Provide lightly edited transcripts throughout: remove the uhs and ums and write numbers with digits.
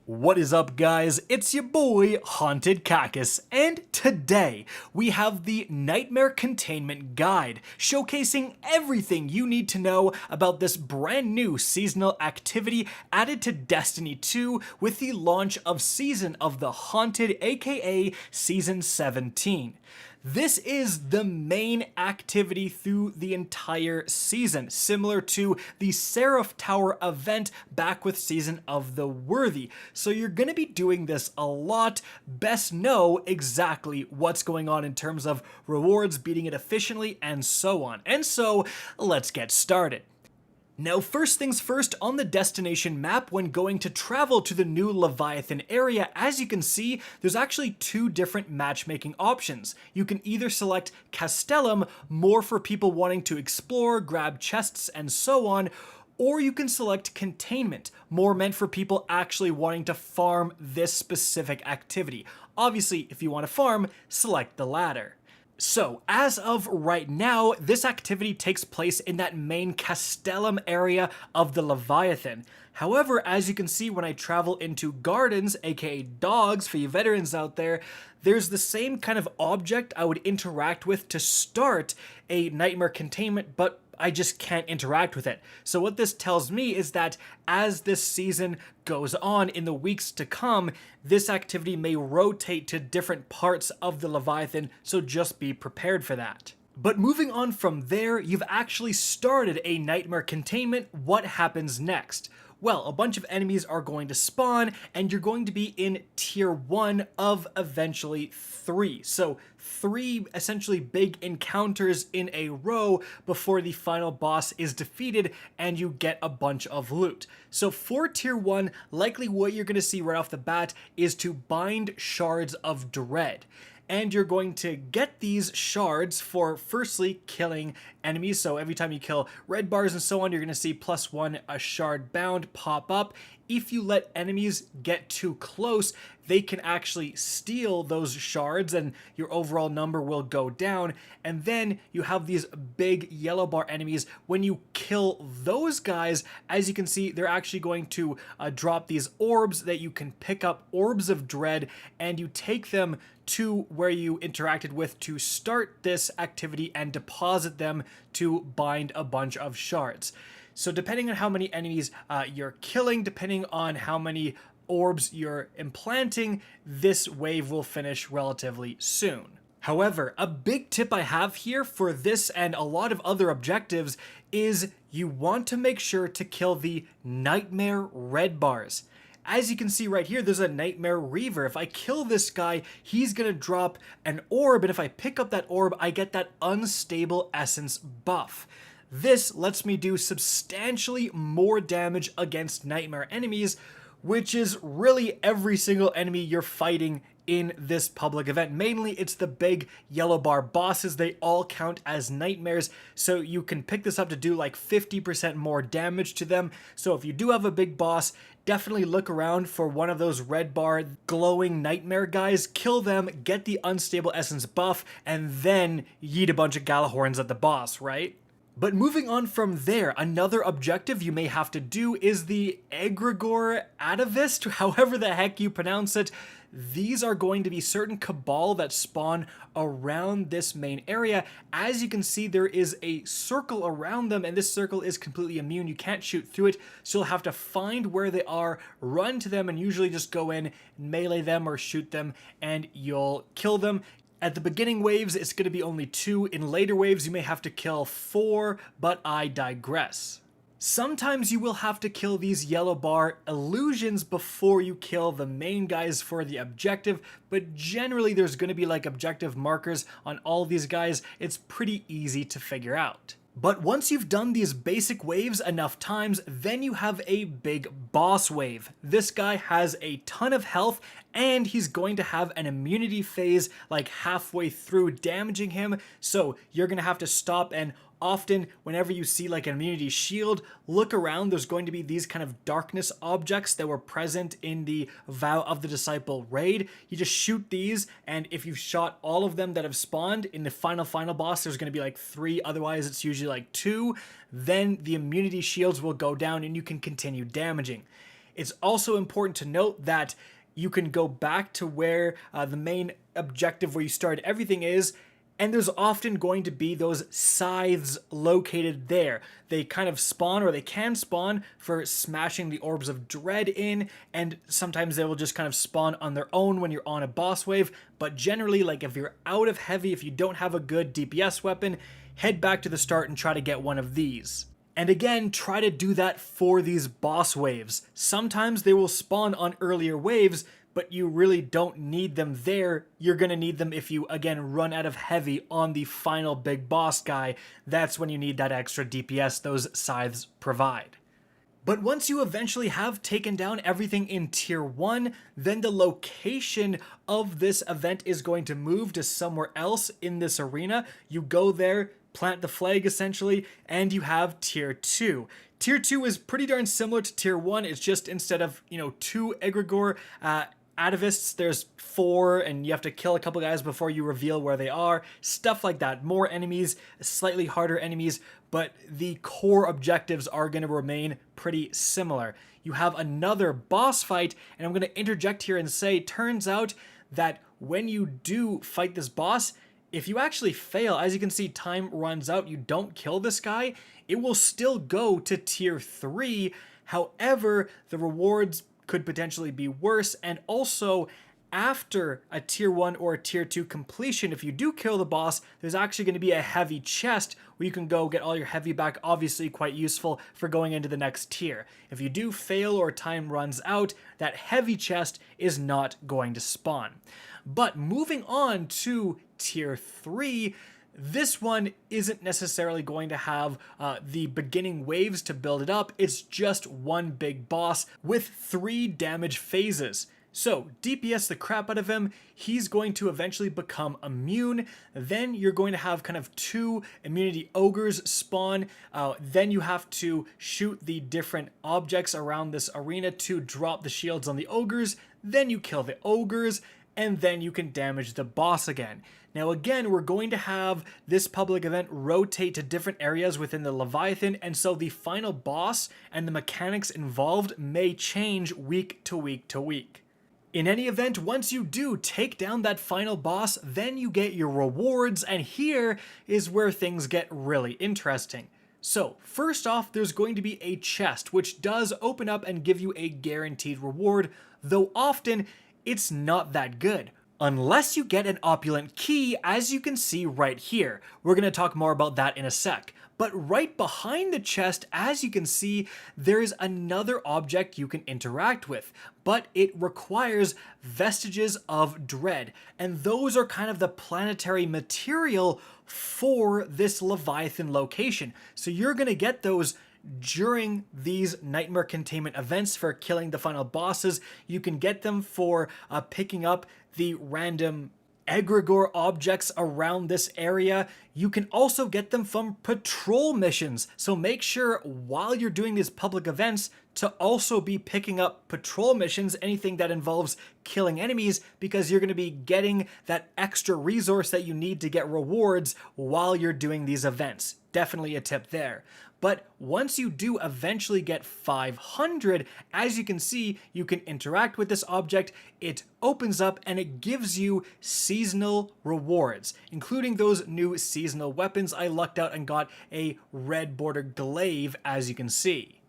What is up, guys? It's your boy, Haunted Cactus, and today we have the Nightmare Containment Guide, showcasing everything you need to know about this brand new seasonal activity added to Destiny 2 with the launch of Season of the Haunted, aka Season 17. This is the main activity through the entire season, similar to the Seraph Tower event back with Season of the Worthy. So you're going to be doing this a lot. Best know exactly what's going on in terms of rewards, beating it efficiently, and so on. And so let's get started. Now, first things first, on the destination map when going to travel to the new Leviathan area, as you can see, there's actually two different matchmaking options. You can either select Castellum, more for people wanting to explore, grab chests, and so on, or you can select Containment, more meant for people actually wanting to farm this specific activity. Obviously, if you want to farm, select the latter. So, as of right now, this activity takes place in that main Castellum area of the Leviathan. However, as you can see when I travel into gardens, aka dogs for you veterans out there, there's the same kind of object I would interact with to start a Nightmare Containment, but I just can't interact with it. So what this tells me is that as this season goes on in the weeks to come, this activity may rotate to different parts of the Leviathan, so just be prepared for that. But moving on from there, you've actually started a Nightmare Containment. What happens next? Well, a bunch of enemies are going to spawn, and you're going to be in Tier 1 of eventually 3. So 3 essentially big encounters in a row before the final boss is defeated and you get a bunch of loot. So for Tier 1, likely what you're going to see right off the bat is to bind Shards of Dread. And you're going to get these shards for firstly killing enemies. So every time you kill red bars and so on, you're going to see +1 a shard bound pop up. If you let enemies get too close, they can actually steal those shards and your overall number will go down. And then you have these big yellow bar enemies. When you kill those guys, as you can see, they're actually going to drop these orbs that you can pick up, Orbs of Dread, and you take them to where you interacted with to start this activity and deposit them to bind a bunch of shards. So depending on how many enemies you're killing, depending on how many orbs you're implanting, this wave will finish relatively soon. However, a big tip I have here for this and a lot of other objectives is you want to make sure to kill the Nightmare Red Bars. As you can see right here, there's a Nightmare Reaver. If I kill this guy, he's going to drop an orb, and if I pick up that orb, I get that Unstable Essence buff. This lets me do substantially more damage against Nightmare enemies, which is really every single enemy you're fighting in this public event. Mainly, it's the big yellow bar bosses. They all count as nightmares, so you can pick this up to do like 50% more damage to them. So if you do have a big boss, definitely look around for one of those red bar glowing nightmare guys, kill them, get the Unstable Essence buff, and then yeet a bunch of Galahorns at the boss, right? But moving on from there, another objective you may have to do is the Egregore Atavist, however the heck you pronounce it. These are going to be certain Cabal that spawn around this main area. As you can see, there is a circle around them, and this circle is completely immune. You can't shoot through it, so you'll have to find where they are, run to them, and usually just go in, melee them or shoot them, and you'll kill them. At the beginning waves, it's going to be only 2. In later waves, you may have to kill 4, but I digress. Sometimes you will have to kill these yellow bar illusions before you kill the main guys for the objective, but generally there's going to be like objective markers on all these guys. It's pretty easy to figure out. But once you've done these basic waves enough times, then you have a big boss wave. This guy has a ton of health, and he's going to have an immunity phase like halfway through, damaging him, so you're going to have to stop, and often whenever you see like an immunity shield, look around. There's going to be these kind of darkness objects that were present in the Vow of the Disciple raid. You just shoot these, and if you've shot all of them that have spawned in the final boss, there's going to be like 3, otherwise it's usually like 2, then the immunity shields will go down and you can continue damaging. It's also important to note that you can go back to where the main objective where you started everything is, and there's often going to be those scythes located there. They kind of spawn, or they can spawn, for smashing the orbs of dread in, and sometimes they will just kind of spawn on their own when you're on a boss wave. But generally, like if you're out of heavy, if you don't have a good DPS weapon, head back to the start and try to get one of these. And again, try to do that for these boss waves. Sometimes they will spawn on earlier waves, but you really don't need them there. You're gonna need them if you, again, run out of heavy on the final big boss guy. That's when you need that extra DPS those scythes provide. But once you eventually have taken down everything in Tier 1, then the location of this event is going to move to somewhere else in this arena. You go there, plant the flag essentially, and you have Tier 2. Tier 2 is pretty darn similar to Tier 1, it's just instead of, 2 Egregore atavists, there's 4, and you have to kill a couple guys before you reveal where they are, stuff like that. More enemies, slightly harder enemies, but the core objectives are going to remain pretty similar. You have another boss fight, and I'm going to interject here and say, turns out that when you do fight this boss, if you actually fail, as you can see, time runs out, you don't kill this guy, it will still go to Tier 3. However, the rewards could potentially be worse, and also after a Tier 1 or a Tier 2 completion, if you do kill the boss, there's actually going to be a heavy chest where you can go get all your heavy back, obviously quite useful for going into the next tier. If you do fail or time runs out, that heavy chest is not going to spawn. But moving on to Tier 3, this one isn't necessarily going to have the beginning waves to build it up. It's just one big boss with 3 damage phases. So DPS the crap out of him, he's going to eventually become immune. Then you're going to have kind of 2 immunity ogres spawn. Then you have to shoot the different objects around this arena to drop the shields on the ogres. Then you kill the ogres, and then you can damage the boss again. Now again, we're going to have this public event rotate to different areas within the Leviathan, and so the final boss and the mechanics involved may change week to week to week. In any event, once you do take down that final boss, then you get your rewards, and here is where things get really interesting. So, first off, there's going to be a chest, which does open up and give you a guaranteed reward, though often it's not that good. Unless you get an opulent key, as you can see right here. We're going to talk more about that in a sec. But right behind the chest, as you can see, there's another object you can interact with, but it requires vestiges of dread, and those are kind of the planetary material for this Leviathan location. So you're going to get those during these nightmare containment events for killing the final bosses. You can get them for picking up the random egregore objects around this area. You can also get them from patrol missions, so make sure while you're doing these public events to also be picking up patrol missions, anything that involves killing enemies, because you're going to be getting that extra resource that you need to get rewards while you're doing these events. Definitely a tip there. But once you do eventually get 500, as you can see, you can interact with this object, it opens up and it gives you seasonal rewards, including those new seasonal weapons. I lucked out and got a red bordered glaive, as you can see.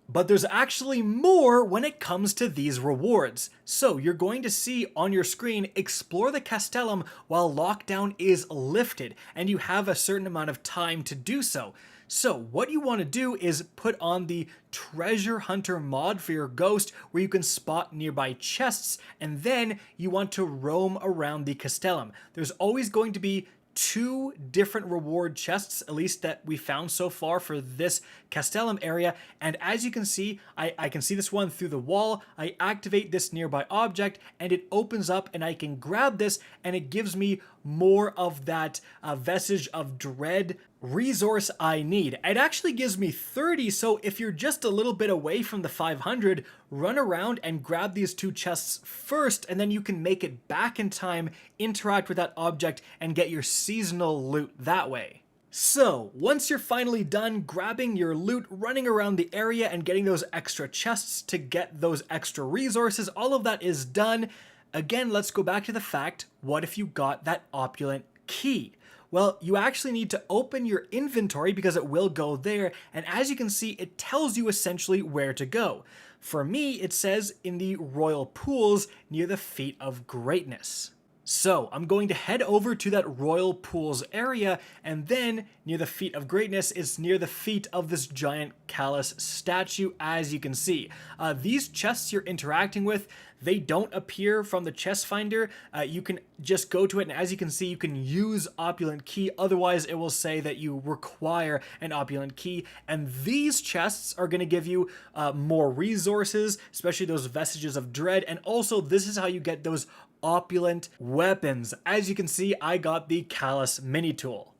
But there's actually more when it comes to these rewards. So you're going to see on your screen, explore the Castellum while lockdown is lifted, and you have a certain amount of time to do so. So what you want to do is put on the treasure hunter mod for your ghost, where you can spot nearby chests, and then you want to roam around the Castellum. There's always going to be 2 different reward chests, at least that we found so far for this Castellum area, and as you can see, I can see this one through the wall. I activate this nearby object and it opens up and I can grab this, and it gives me more of that vestige of dread resource I need. It actually gives me 30, so if you're just a little bit away from the 500, run around and grab these 2 chests first, and then you can make it back in time, interact with that object, and get your seasonal loot that way. So, once you're finally done grabbing your loot, running around the area and getting those extra chests to get those extra resources, all of that is done. Again, let's go back to the fact, what if you got that opulent key? Well, you actually need to open your inventory because it will go there, and as you can see, it tells you essentially where to go. For me, it says in the royal pools near the Feet of Greatness. So I'm going to head over to that royal pools area, and then near the Feet of Greatness is near the feet of this giant callus statue, as you can see. These chests you're interacting with, they don't appear from the chest finder. You can just go to it, and as you can see, you can use opulent key. Otherwise, it will say that you require an opulent key, and these chests are going to give you more resources, especially those vestiges of dread, and also this is how you get those opulent weapons. As you can see, I got the callus mini tool.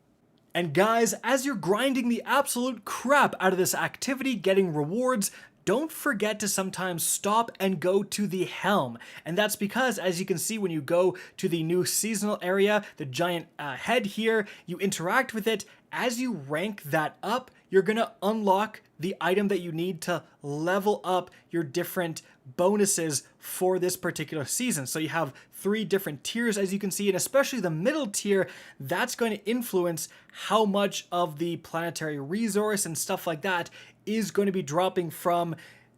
And guys, as you're grinding the absolute crap out of this activity, getting rewards, don't forget to sometimes stop and go to the helm. And that's because, as you can see, when you go to the new seasonal area, the giant head here, you interact with it. As you rank that up, you're gonna unlock the item that you need to level up your different bonuses for this particular season. So you have 3 different tiers, as you can see, and especially the middle tier, that's going to influence how much of the planetary resource and stuff like that is going to be dropping from,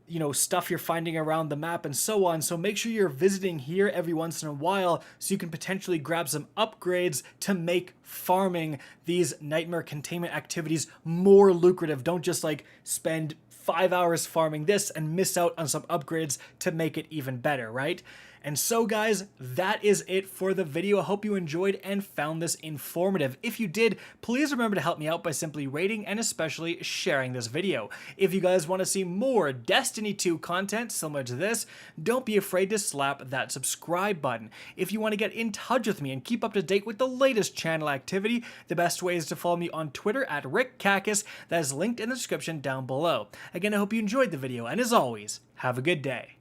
you know, stuff you're finding around the map and so on. So make sure you're visiting here every once in a while so you can potentially grab some upgrades to make farming these nightmare containment activities more lucrative. Don't just like spend 5 hours farming this and miss out on some upgrades to make it even better, right? And so guys, that is it for the video. I hope you enjoyed and found this informative. If you did, please remember to help me out by simply rating and especially sharing this video. If you guys want to see more Destiny 2 content similar to this, don't be afraid to slap that subscribe button. If you want to get in touch with me and keep up to date with the latest channel activity, the best way is to follow me on Twitter at RickCacus. That is linked in the description down below. Again, I hope you enjoyed the video, and as always, have a good day.